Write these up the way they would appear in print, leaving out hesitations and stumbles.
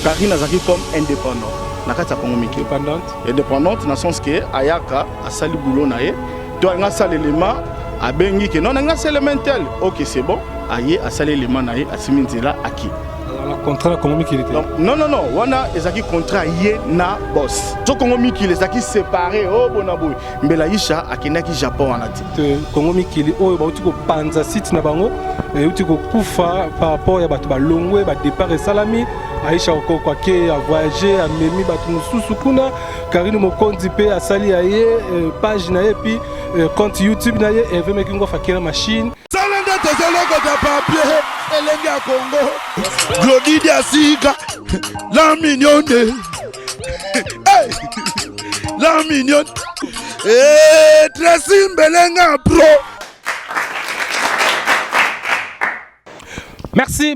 Karine azaki comme indépendant. Nakata Congo Mikili. Indépendante dans le sens que Ayaka a sali boulot nae. Tu as un seul élément à bengi que non un seul élément tel. OK, c'est bon. Aye a sali élément nae a siminzela aki. Alors contrat Congo Mikili. Non, wana ezaki contrat ye na boss. To Congo Mikili ezaki séparé oh bonaboy. Mbela Isha akenaki Japon anati. Congo Mikili oyo ba utiko panza site na bango e utiko kufa par rapport ya bato ba longwe ba départ et salami Aisha okoko ke a voyager a memi bato mususu kuna Karine Mokonzi pe asali ya ye page na ye puis compte YouTube na ye Hervé Mekingo fakira machine salanda tezaloko ta papier elenge ya Congo Glodidi Asika la mignonne hey la mignonne Tracy Mbelenga pro. Merci,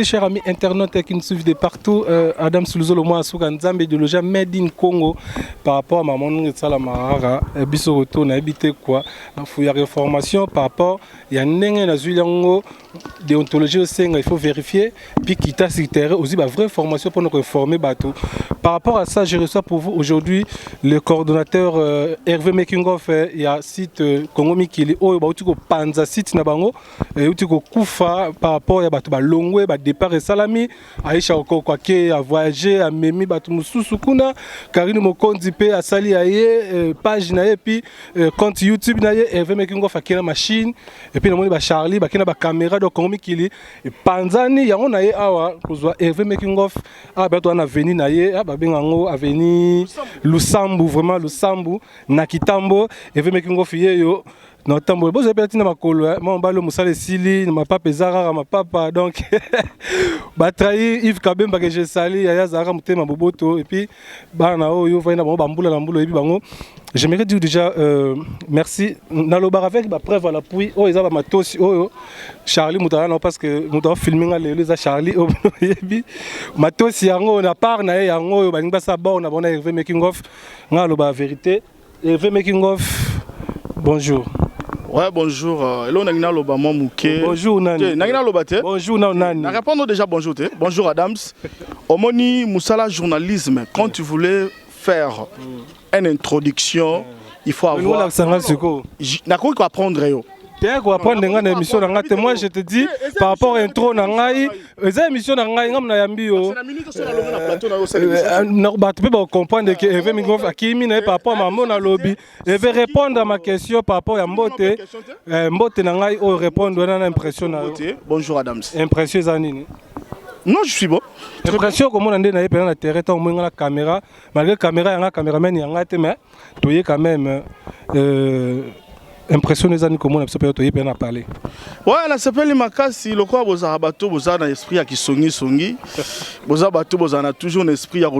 chers amis internautes qui nous suivent de partout. Adam Soulzolo, moi, Souka Nzambe, idéologie Made in Congo, par rapport à Maman Netsala Mahara, Biso Roto, n'a habité quoi, il y a réformation par rapport, il y a un Nazuliango, déontologie au sein, il faut vérifier, puis qui t'a cité aussi la vraie formation pour nous réformer bateau. Par rapport à ça, je reçois pour vous aujourd'hui le coordonnateur Hervé Mekinghoff, il y a site Congo Mikili, où il y a Panza site Nabango, où il y a Koufa par rapport à bato ba longwe ba départ et salami Aisha okoko ke a voyager a memi bato mususu kuna Karine Mokonzi pe asali ya ye page na ye puis compte YouTube na ye Hervé Mekingo fakira machine et puis namoni ba Charlie ba kina ba caméra do Congo Mikili et panzani yango na ye awa kozwa Hervé Mekingo a bato na veni na ye ba bengango aveni Lusambu vraiment Lusambu na Kitambo Hervé Mekingo fiye yo non tambo bo zepeti na makolo mo mbalo musale sili ma papa ezara ma papa donc ba trahi Yves Kabemba que je sali ya zara mutema boboto et puis bana oyo vaina ba mbula na mbulo et puis bango j'aimerais dire déjà merci na lo bar avec ba preuve à l'appui oh ezaba matosi oyo Charlie mutana parce que muta filming a lelo za Charlie oh yebi matosi yango na part na yango oyo baninga sa ba on a bona Hervé Mekinghoff nga lo ba vérité Hervé Mekinghoff bonjour. Ouais, bonjour. Hello, Nagina Loba Mouké. Bonjour, Nani. Nagina Lobate. Bonjour, Nani. Na répondre déjà bonjour. Bonjour, Adams. Omoni Moussala journalisme. Quand tu voulais faire une introduction, il faut avoir. Na quoi apprendre yo. Moi je te dis par rapport à l'intro nangai, les émissions nangai ngam na yambi yo. Na comprendre que Hervé Mekinghoff akimi na par rapport à maman na lobby, je vais répondre à ma question par rapport à Mbote. Mbote nangai o répondre na impression na. Bonjour Adams. Impression zanini. Non, je suis bon. Impression comme on a dit na yepena na terrain tant moins la caméra, malgré caméra yanga caméraman yanga te mais toyé quand même impression les années comment on peut bien parler. Ouais, là s'appelle makasi le quoi boza bateau boza dans esprit à qui songi boza bateau boza na toujours un esprit à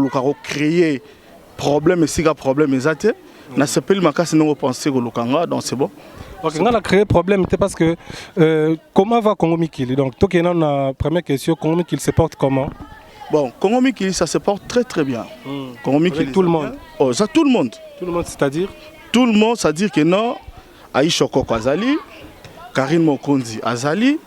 créer problème et si problème exact na s'appelle makasi non penser que lokanga donc c'est bon. OK, on a créé problème parce que comment va Congo Mikili donc toi qui est la première question Congo Mikili se porte comment? Bon, Congo Mikili ça se porte très bien. Congo Mikili tout le monde. Oh, ça tout le monde. Tout le monde c'est-à-dire tout le monde c'est-à-dire que non Aisha Okoko Azali, Karine Mokonzi Azali,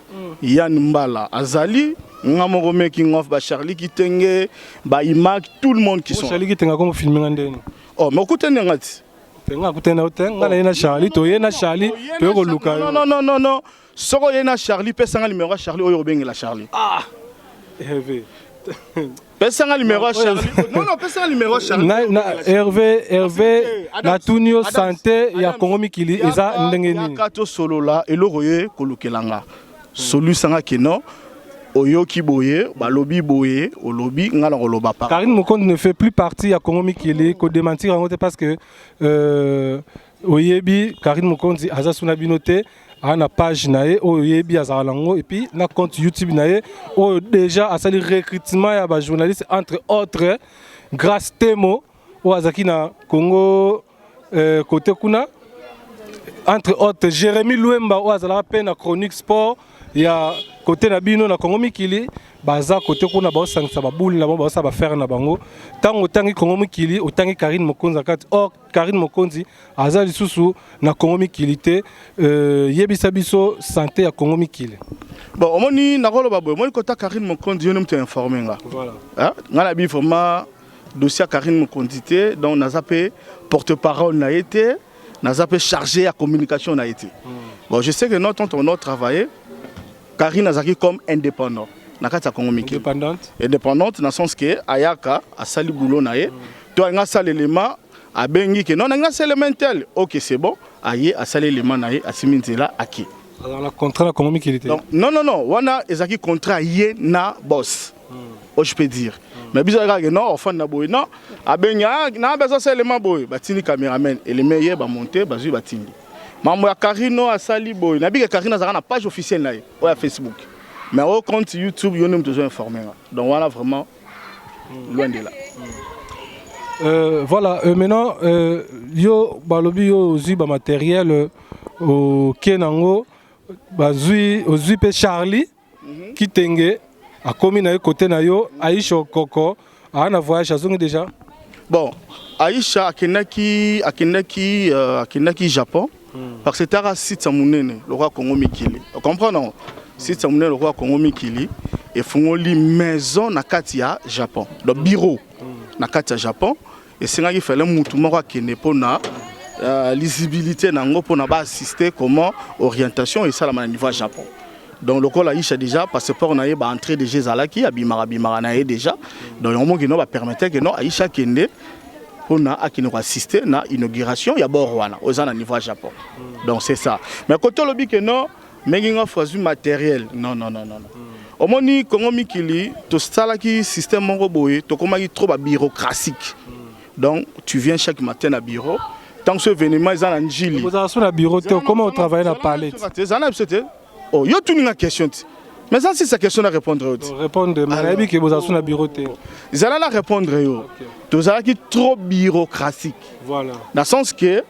Yann Mbala Azali, Ngamoro Mekinghoff, Charlie Kitenge, Imak, tout le monde qui sont. Charlie Kitenge comment filmer ngandeni? Oh, mais écoutez ngati. Tenga kutena otenga na Charlie, toyena Charlie, to luka. Non. Soko yena Charlie, pesa nga numéro Charlie oyo bengela Charlie. Ah. Hervé. Pesa nga numéro Charlie. Non, pesa nga numéro Charlie. Hervé na tunio santé ya Congo Mikili eza ndenge nini? Kato solo la elokoye kolukelanga. Solu sanga keno oyo ki boye, balobi boye, olobi ngala koloba pa. Karine Mokonzi ne fait plus partie ya Congo Mikili ko démentir en parce que oyebi Karine Mokonzi aza suna binote na page nae oyebi azalango et puis na compte YouTube nae o déjà asali recrutement ya ba journalistes entre autres grâce Temo o azaki na Congo côté kuna entre autres Jérémy Louemba o azala pe na chronique sport ya côté na bino na Congo Mikili baza côté kuna ba sangisa ba boule na ba sa ba faire na bango tango tangi Congo Mikili otangi Karine Mokonzi kati or Karine Mokonzi aza lisusu na Congo Mikili te yebisa biso santé ya Congo Mikili. Bon omoni na kolo babo omoni kota Karine Mokonzi yo mte informer nga. Voilà. Hein ngala bi vraiment dossier Karine Mokonzi te donc nazape porte-parole na été nazape chargé à communication na été. Bon je sais que notre travaillé Karine Azaki comme indépendant. Nakata Congo Mikili. Indépendante dans le sens que Ayaka a sali boulot nae. Toi nga sali élément a bengi que non nga sali élément tel. OK c'est bon. Aye a sali élément nae a siminzela aki. Dans le contrat la Congo Mikili. Non wana ezaki contrat yé na boss. Oh je peux dire. Mais bizarre que non enfant na boy non a bengi na besoin sali élément boy batini cameraman élément yé ba monter bazui batini. Maman Karine a sali boy. Na bi que Karine a na page officielle nae ou à Facebook. Mais au compte YouTube, il y a toujours informé. Donc voilà vraiment loin de là. Voilà, maintenant, yo balobi yo ozi ba matériel au Kenango, bazui ozi pe Charlie qui tenge a commis na côté na yo Aïcha Koko a na voyage azongi déjà. Bon, Aïcha akenaki Japon parce que c'était un site samunene le roi Congo Mikili. Vous comprenez non? Si tu as le roi Congo Mikili et fongoli maison na katia Japon le bureau na katia Japon et c'est là qu'il fallait mutumo kwa kene pona lisibilité nango pona ba assister comment orientation et ça la niveau Japon donc le col Aïcha déjà passeport na ba entrée de Jézalaki abimara na déjà donc au moins que non va permettre que non Aïcha kende pona akino assister na inauguration ya borwana aux na niveau Japon donc c'est ça mais côté lobi que non mais il y a un matériel. Non. Au moins, Congo Mikili, tu as système mongoboé, tu as trop bureaucratique. Donc, tu viens chaque matin à bureau. Tant que ce événement est en Gili. Vous avez un bureau, comment vous travaillez à parler? Oh, il y a une question. Mais ça, c'est sa question à répondre. Répondre, mais que vous avez un bureau. Ils allent répondre. Tu as trop bureaucratique. Voilà. Dans le sens que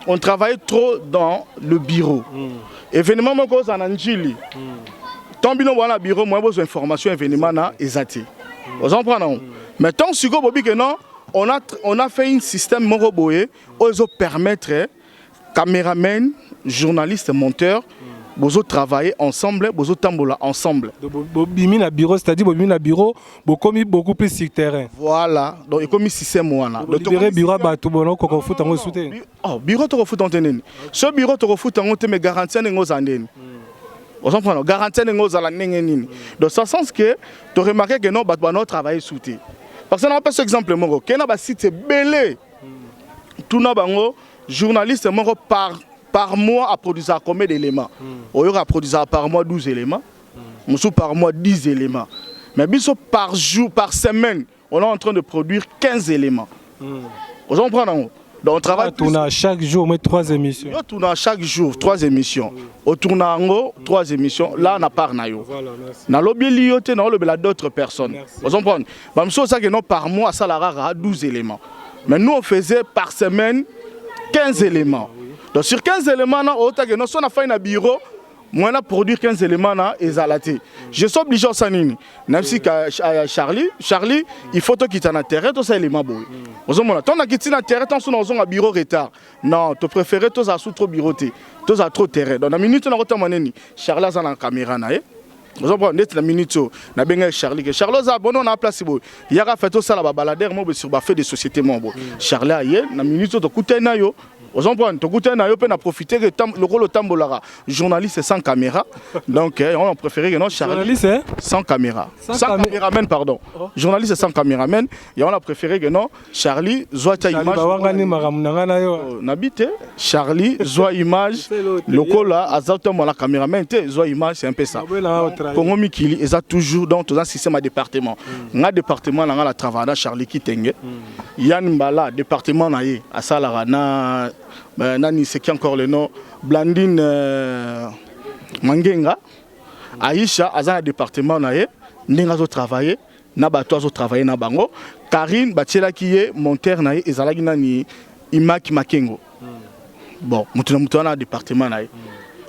on travaille trop dans le bureau. Événement moko en Angili. Tombino wana bureau moi besoin information événement na ezati. Vous en prenez. Mais tant suko bobi que non, on a fait un système moko boye ozo permettre caméraman, journaliste, monteur bozo travailler ensemble, bozo tambola ensemble. Bobimi na bureau, c'est-à-dire bobimi na bureau, bokomi beaucoup plus sur terrain. Voilà, donc il comme système wana. Donc libérer bureau ba tout bono ko foot en soutien. Oh, bureau to foot en tenene. Ce bureau to foot en te me garantie ngo zandeni. On s'en prend garantie ngo za la nini. Dans ce sens que tu remarquer que non ba no travailler soutien. Parce que on a pas ce exemple mongo, que na ba site belé. Tout na bango journaliste mongo par mois à produire combien d'éléments? On aura produire par mois 12 éléments, par mois 10 éléments. Mais par jour, par semaine, on est en train de produire 15 éléments. Vous en prenez? Donc on travaille. On tourne chaque jour, mais 3 émissions. On tourne chaque jour 3 émissions. On tourne en haut 3 émissions. Là, on a pas nayo. Voilà, merci. Dans l'obéliyoté, on a d'autres personnes. Vous en prenez? Même chose ça que non par mois, ça la 12 éléments. Mais nous on faisait par semaine 15 éléments. Donc sur 15 éléments, on a fait un bureau, moi on a produit 15 éléments et zalaté. Je suis obligé à s'animer. Même si Charlie, il faut qu'il t'en terre, tous ces éléments. Vous avez quitté la terre, tu as un bureau retard. Non, tu préfères tous à trop bureau, tous à trop terrain. Dans la minute, on a Charlie a la caméra. Vous avez la minute, on a Charlie. Charlie a on a placé. Il y a fait tout ça la baladère sur la fait des sociétés. Charlie a la minute, tu as coûté. Vous comprenez, tu as profité que le rôle tambolara journaliste sans caméra. Donc on a préféré que non Charlie sans caméra. Sans caméraman pardon. Journaliste sans caméraman et on a préféré que non Charlie soit image. N'habite Charlie soit image le rôle là azaltement la caméraman soit image c'est un peu ça. Congo Mikili ils a toujours dans tout un système à département. Un département là la travail Charlie qui tengue. Yann Mbala département na ye à Salarana nani c'est qui encore le nom Blandine Mangenga Aïcha azana département na ye ndinga zo travailler na bato zo travailler na bango Karine Bachela qui est monteur na ye ezalaki nani Imaki Makengo bon mutuna na département na ye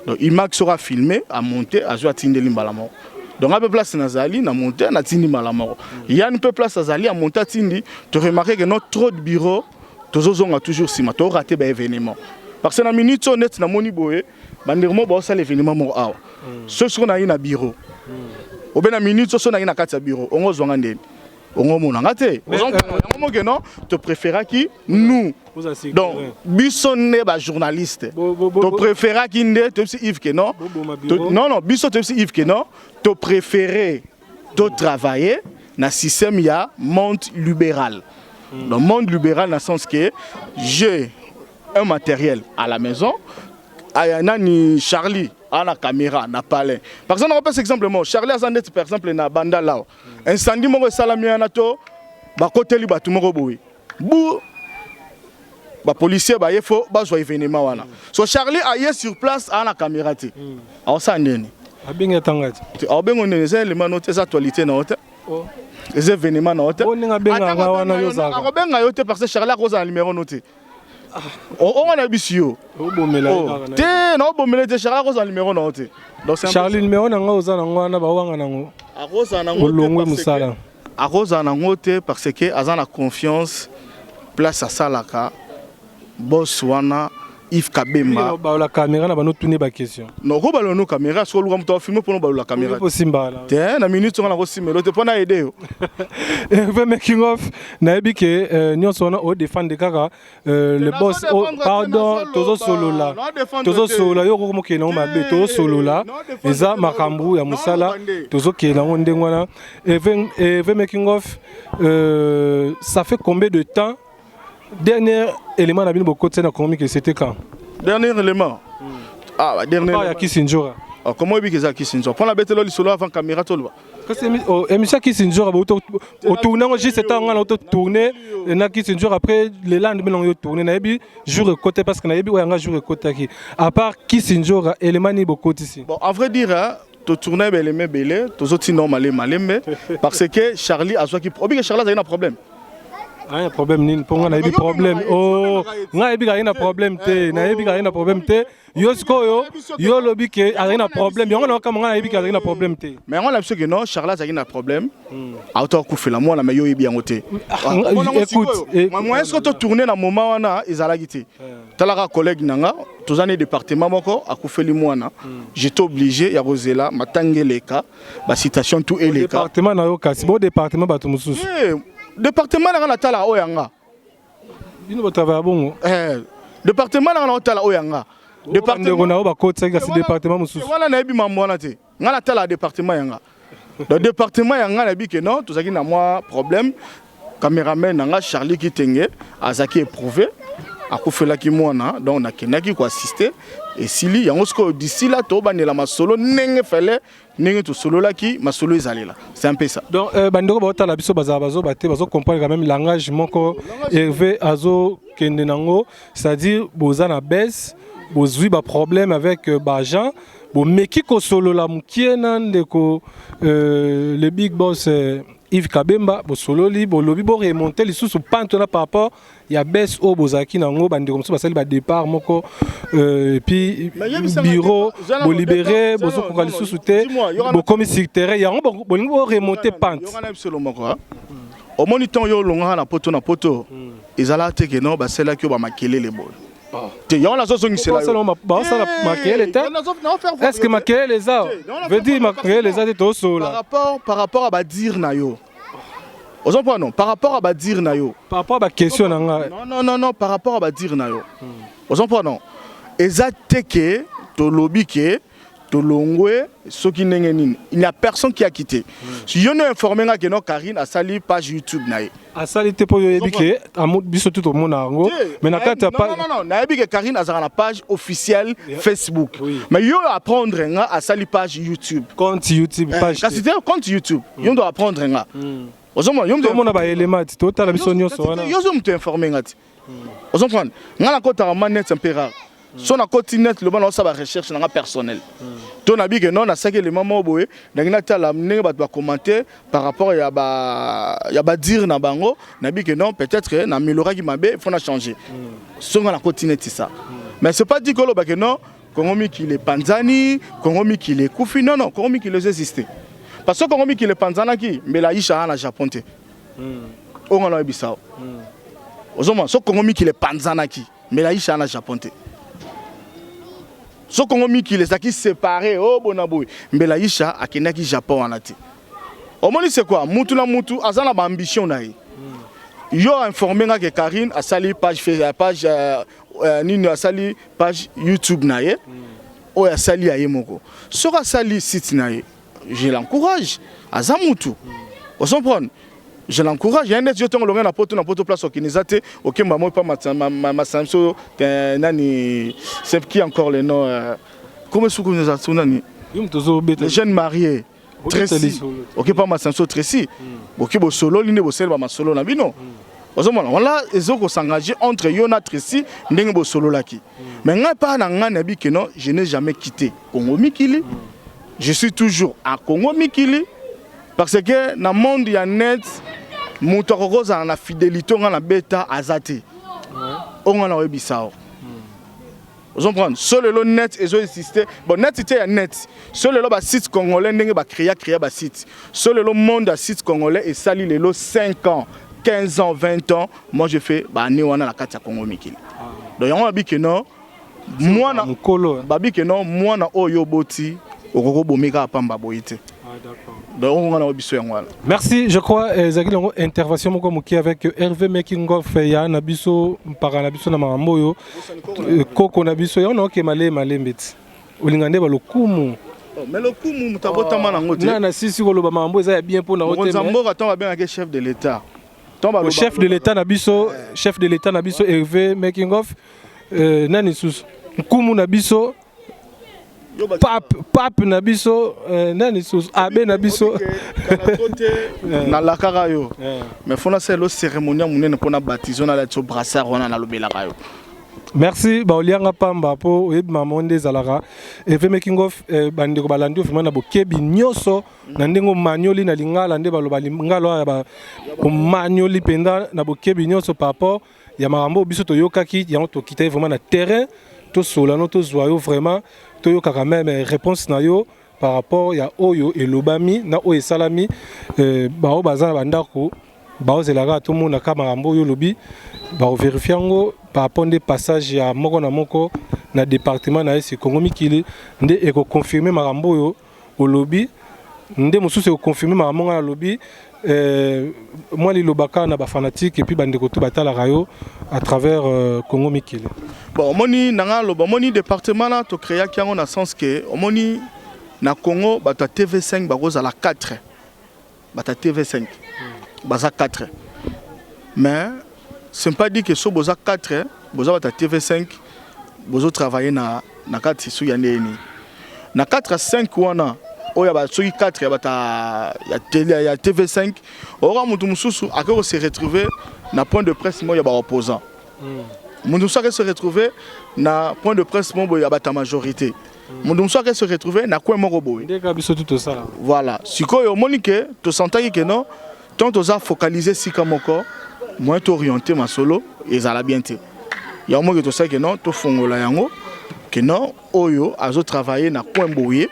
Donc IMAX sera filmé, à monter, à jouer à Tindeli Mbalamoro. Donc un peu place Nazali, na monter, na Tindi Malamoro. Il y a un peu place Nazali, à monter à Tindi, tu remarques que notre trop de bureaux, tous ont toujours si tu as raté un événement. Parce que dans la minute honnête, na moni boé, bandermo ba ça l'événement mo awa. Ce sont na ina bureau. Au ben na minute ce sont na ina kati bureau. On zo ngandeni. On mona ngate. On que non, te préféra qui nous. Donc bisonne ba journaliste. Tu préféra qui ne te Yves que non. Non non, biso te Yves que non. Tu préféré de travailler dans système ya monde libéral. Dans le monde libéral dans le sens que j'ai un matériel à la maison, ni Charlie à la caméra, na palais. Par exemple, on passe exemplement Charlie a zandet par exemple na banda là. Incendie mo salami anato, ba côté li ba tumoro boui. Bou ba policier ba yefo ba zo événement wana. So Charlie a sur place à la caméra ti. Alors ça ndeni. Abinga tangati. Abengo ne les éléments notés actualité na hôtel. Les événements na hôtel. On nga benga wana yo zaka. Ko benga yo te parce que Charlie a cause numéro noté. On a bisio. Te no bomele te Charlie cause numéro noté. Donc Charlie numéro na nga oza na ngwana ba wanga nango. A cause na ngo. A cause na ngo te parce que azana confiance place à salaka. Boss wana Yves Kabemba. Ba la caméra na ba no tourner ba question. Non ko ba no caméra so lu to filmer pour no ba la caméra. Ko simbala. Te na minute on a ko simelo te pona aider yo. Ve making of na ebi ke nyonso na o défendre kaka le boss pardon tozo solo la. Tozo solo yo ko mo ke na ma be tozo solo la. Eza makambu ya musala tozo ke na ngonde ngwana. Ve making of ça fait combien de temps? Dernier élément na bino côté na économique c'était quand? Dernier élément. Ah, dernier. Ah, Kisinjora. Ah, comment il y a Kisinjora? Prends la bête là solo avant caméra tolba. Parce que émission Kisinjora au tourner juste c'était on a tourner na Kisinjora après le lendemain on tourner na ebi jour côté parce que na ebi on a jour côté qui à part Kisinjora élément ni beaucoup ici. Bon, à vrai dire hein, to tourner belé belé, to autres normal malé parce que Charlie a soit qui obi que Charlie a un problème. Un problème ni pour on a eu problème oh nga ebi ga ina problème te na ebi ga ina problème te yo sko yo lobi ke a ina problème yo na kama nga ebi ga ina problème te mais on a que non Charles a ina problème auto ku fela moi na mais yo ebi yangote écoute moi est-ce que tu tourner na moment wana ezala gité talaka collègue nanga tozane département moko akufeli mwana j'étais obligé ya rozela matangeleka ba citation tout eleka département na yo kasi bon département bato mususu département na tala oyanga bino botava bongo département na tala oyanga département na ba côté ka département mususu wala na ebi mambo na te ngala tala département yanga le département yanga na bi que non tozaki na moi problème caméraman nanga Charlie Kitenge azaki éprouvé akufela ki mwana donc na kenaki ko assister et sili yango sko d'ici là to banela masolo nenge fele nenge to solo là qui masolo ezalela c'est un peu ça donc bandoko ba tala biso bazo baté bazo comprendre quand même langage moko Hervé azo kende nango c'est-à-dire boza na baisse bozui ba problème avec ba gens bo meki ko solo la mukiena ndeko le big boss Yves Kabemba bo solo li bo lobi bo remonter li sous pantona par rapport ya baisse au bozaki nango bande comme ça basali ba départ moko et puis bureau bo libérer bo so ko li sous té bo comme sur terrain ya bo remonter pente au moniteur yo longa na poto ezala te que non basela ki ba makele les bol te yon la zo ngi sela yo ba ça makele te est-ce que makele les a veut dire makele les a de to sola par rapport à ba dire na yo non par rapport à ba dire na yo par rapport à ba question nanga non par rapport à ba dire na yo non ezate ke to lobi ke to longwe soki ndenge nini il n'y a personne qui a quitté si yo no informé nga que non Karine a sali page YouTube na ye a sali te po yo ebike amu biso tout au monde nango mais na kata pas non na ebike Karine a na page officielle Facebook mais yo apprendre nga a sali page YouTube compte YouTube page kasi te compte YouTube yo doit apprendre nga ozoma yo mto mona ba élément total biso nyonso wana yo zo mto informé nga ti ozoma nga na kota manet un peu rare son à continuer le bon ça va recherche dans personnel ton habit que non na ça que les mamans boé na ta la mne ba commenter par rapport ya ba dire na bango na bi que non peut-être na améliorer qui mabé faut na changer son na continuer ça mais c'est pas dit que le ba que non Congo Mikili Panzani, Congo Mikili Kufi. Non, non, Congo Mikili existait. Parce que Congo Mikili Panzanaki, mais la Isha na Japon. On a Bissau. Ozoma, so Congo Mikili Panzanaki, mais la Isha na Japon. So Congo Mikili Zaki séparé, oh bonaboui, mais la Isha a Kenaki Japon en ati. Au moins, c'est quoi? Moutou la Moutou, Azana ma ambition naï. Yo informé que Karine a sali page page YouTube naïe. Ou a sali aïe moko. Sera sali site naïe. Je l'encourage. Azamoutou. Vous comprenez? Je l'encourage. Il y a un des gens qui ont la poto place au Kinizate. Ok, maman pas ma samso nani. C'est qui encore le nom? Comment est-ce que nous avons les jeunes mariés. Tracy. Ok, pas ma senso Tracy. Ok, bo solo, l'une bo sel ba ma solo na bino. On l'a ezoko s'engager entre Yona Tracy, ndenge bo solo laki. Mais nga pas na nga nabi que non, je n'ai jamais quitté Congo Mikili. Je suis toujours à Congo Mikili parce que dans le monde il y a net muto kokoza na fidélité nga na beta azate. On a webisao. Vous comprenez? Seul le net ils ont existé. Bon net c'était net. Seul le site congolais ndenge ba créer ba site. Seul le monde à site congolais et sali le 5 ans, 15 ans, 20 ans. Moi je fais ba ni wana la carte ya Congo Mikili. Donc on a dit que non moi na babi que non moi na oyo boti okoko bomeka pamba boyite. Merci, je crois Zagilongo intervention moko moki avec Hervé Making of ya na biso mpaka na biso na maramboyo koko na biso ya on ke malé mbeti olingande ba lokumu mais lokumu mutabota mana ngote na sisi ko loba marambo za bien pour na hotel Nzambo attend bien avec chef de l'état chef de l'état na biso Hervé Making of nani sus kumu na biso pape na biso nani sus abe na biso na la karayo mais fona c'est le cérémonie munene pona baptiser na la brassard wana na lobela kayo. Merci ba olianga pamba po oyeb mamonde zalara Hervé Making of bandeko balandi ofima na bokebi nyoso na ndengo manyoli na lingala nde baloba lingalo ya ba manyoli penda na bokebi nyoso par rapport ya marambo biso toyokaki yango tokita vraiment na terrain to solano to zoyo vraiment toyo kaka même réponse na yo par rapport ya oyo elobami na oyo salami bao bazana bandako bao zelaka to mona ka marambo yo lobi bao vérifiango par rapport des passages ya moko na moko na département na esi Congo Mikili nde eko confirmer marambo yo au lobby nde mosusu eko confirmer marambo na lobby moi les lobaka na ba fanatique et puis bandeko to batala rayo à travers Congo Mikili. Bon moni nanga loba moni département là to créer ki na sens que moni na Congo bata TV5 bakoza la 4 bata TV5 baza 4 mais c'est pas dit que so boza 4 boza bata TV5 bozo travailler na 4 sou ya ndeni na 4 à 5 wana oya ba soki 4 ya bata ya télé ya TV5 ora mutu mususu akoko se retrouver na point de presse mo ya ba opposant mutu mususu se retrouver na point de presse mo ya bata majorité mutu mususu se retrouver na coin moko boy ndeka biso tout ça voilà sikoyo monike to sentaki que non tant oza focaliser sika moko moins orienté ma solo et ça la bien té ya mo que to sais que non to fongola yango que non oyo azo travailler na coin boye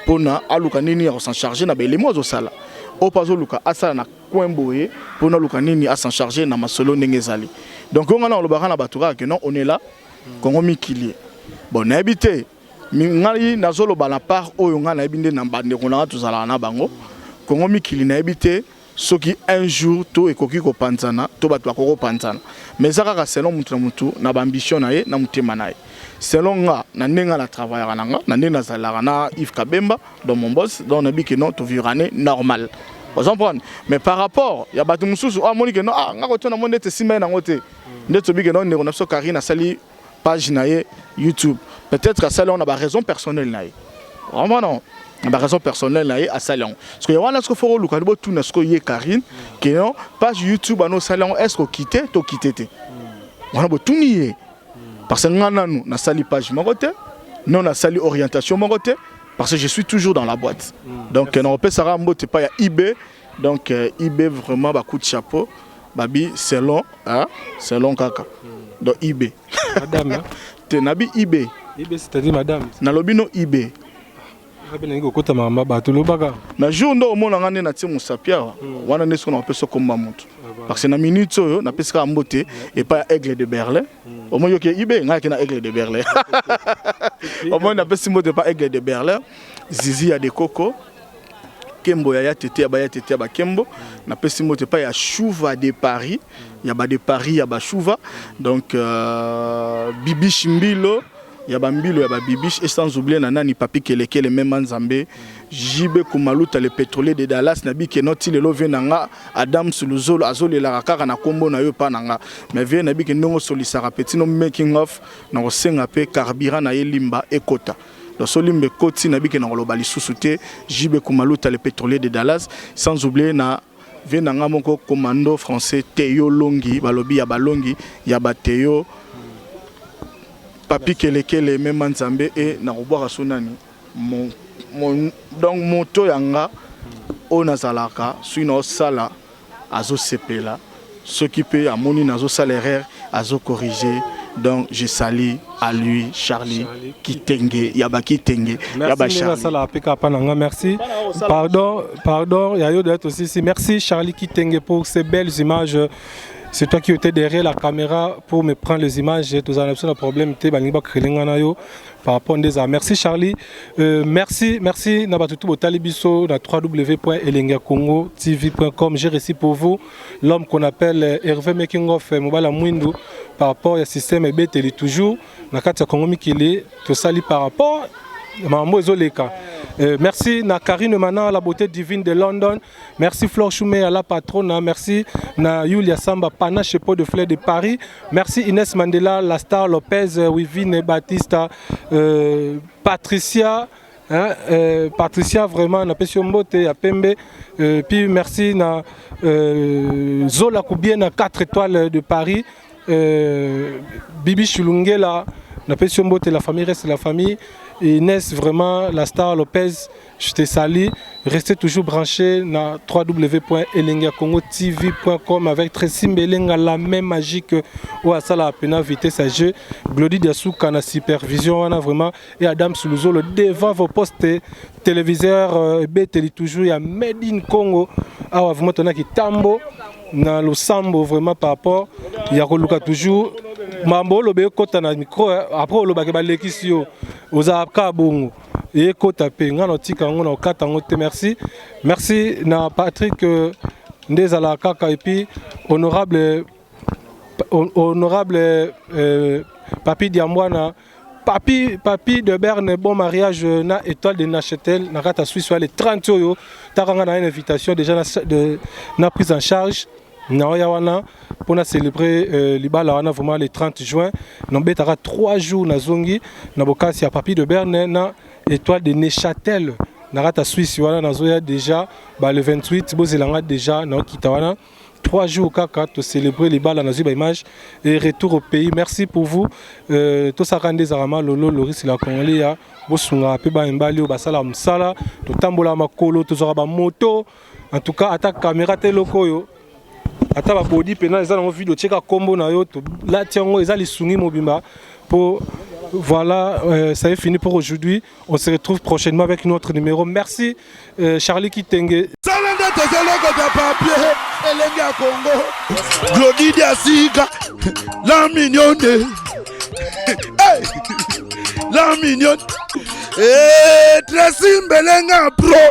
pona aluka nini ya s'en charger na belemo zo sala o pazo luka asala na coin boye pona luka nini a s'en charger na masolo ndengezali donc on a le barana na batura que non on est là Congo Mikili bon na habité ngali na zolo bala part oyo nga na binde na bande kona to sala na bango Congo Mikili na habité soki un jour to ekoki ko panzana to bato bakoko panzana mais ça ka selon mutu na ambition na ye na mutema na ye selon nga na ndenga na travailler na ndenga za na Yves Kabemba dans mon boss dans na biki non to virane normal vous comprenez mais par rapport ya bato mususu moni que non nga ko tona monde te simba na ngote ndeto biki non ndeko na so Karine na sali page na ye YouTube peut-être ça là on a ba raison personnelle na ye vraiment non ba raison personnelle na ye à salon parce que wana ce que faut luka bo tout na ce que ye Karine que non page YouTube no salon est-ce que quitter to quitter te wana bo tout nié parce que nous na sali page mon côté non na sali orientation mon côté parce que je suis toujours dans la boîte donc on peut ça mbote pas ya eBay donc eBay vraiment ba coup de chapeau babi selon kaka donc eBay madame te nabi eBay Ibe c'est-à-dire madame. Na lobino Ibe. Na jour ndo omona ngane na tie musapia wana nesko na peso komba moto parce que na minute oyo na pesika mbote et pas Aigle de Berlin omoyo ke Ibe ngaki na Aigle de Berlin omoyo na pesi mbote pas Aigle de Berlin Zizi ya de Coco Kembo ya tete ya ba Kembo na pesi mbote pas ya Chouva de Paris ya ba de Paris ya ba Chouva donc Bibi Chimbilo ya bambilo ya babibiche et sans oublier nani papi keleke le même Nzambe Jibe Kumaluta le pétrolier de Dallas nabi ke noti lelo venanga Adam Suluzolo azolela kaka na kombo na yo pa nanga mais vie nabi ke ndongo solisaka petit no making of na kosenga pe carburant na yelimba ekota donc solimbe koti nabi ke na loba lisusu te Jibe Kumaluta le pétrolier de Dallas sans oublier na venanga moko commando français Théo Longi balobi ya balongi ya Théo Papi Kelekele même Nzambe et na roboira sonani donc moto yanga onazalaka suino sala azo sepela ce qui peut amoni nazo salaire azo corriger donc je salue à lui Charlie Kitenge Yabaki Tenge Yaba Charlie. Merci pardon Yayo d'être aussi ici. Merci Charlie Kitenge pour ces belles images. C'est toi qui étais derrière la caméra pour me prendre les images. Tous en absence de problème. Par rapport à ça. Merci Charlie. Merci Nabatutu Botalibiso na www.elengakongotv.com. J'ai réussi pour vous l'homme qu'on appelle Hervé Making of Mobala Mwindu par rapport au système EBTL toujours. Nakati Kongo Mikili to sali par rapport merci na Karine Mana la beauté divine de London. Merci Flore Choumé à la patronne. Merci na Yulia Samba Panache Pot de Fleur de Paris. Merci Inès Mandela, la star Lopez, Wivine Batista, Patricia. Patricia vraiment na Pesio Mbote ya Pembe. Puis merci na Zola Koubiena 4 étoiles de Paris. Bibi Chulungela na Pesio Mbote, la famille reste la famille. Inès, vraiment, la star Lopez, je te salue. Restez toujours branchés dans www.elengakongotv.com avec Tracy Mbelenga, la même magie que Ouassala Pena vitesse à jeu. Glody Diasouka na supervision, vraiment. Et Adam Suluzolo devant vos postes téléviseurs. BTL toujours, il y a Made in Congo. Ah, vraiment, on a qui tambo. Dans le sambo, vraiment, par rapport. Il y a toujours. Mambo lobe kota na micro après loba ke balekisio ozaka bongo et kota pe ngana tika ngona okata ngote merci na Patrick ndezala kaka et puis honorable Papi Diamwana Papi de Berne bon mariage na étoile de Nachetel na kata Suisse le 30 euro takanga na une invitation déjà na prise en charge. Pour célébrer Libala vraiment le 30 juin. Nous avons 3 jours na zongi na bokasi ya Papi de Berne na étoile de Neuchâtel na rata Suisse wana nazoya déjà le 28 bozelanga déjà na kitawana 3 jours kaka to célébrer Libala na zuba image et retour au pays. Merci pour vous. To sakande zarama lolo Loris la Congolais ya bosunga pe ba mbali basala musala to tambola makolo to zora ba moto en tout cas attaque caméra telokoyo. Ata ba body pena eza na vidéo cheka combo na yo to la tiango eza lisungi mobimba pour voilà ça est fini pour aujourd'hui. On se retrouve prochainement avec notre numéro. Merci Charlie Kitenge. Salanda tezaloko da papier elenga Congo. Glody Diasika la mignonne. Hey! La mignonne. Tracy Mbelenga bro.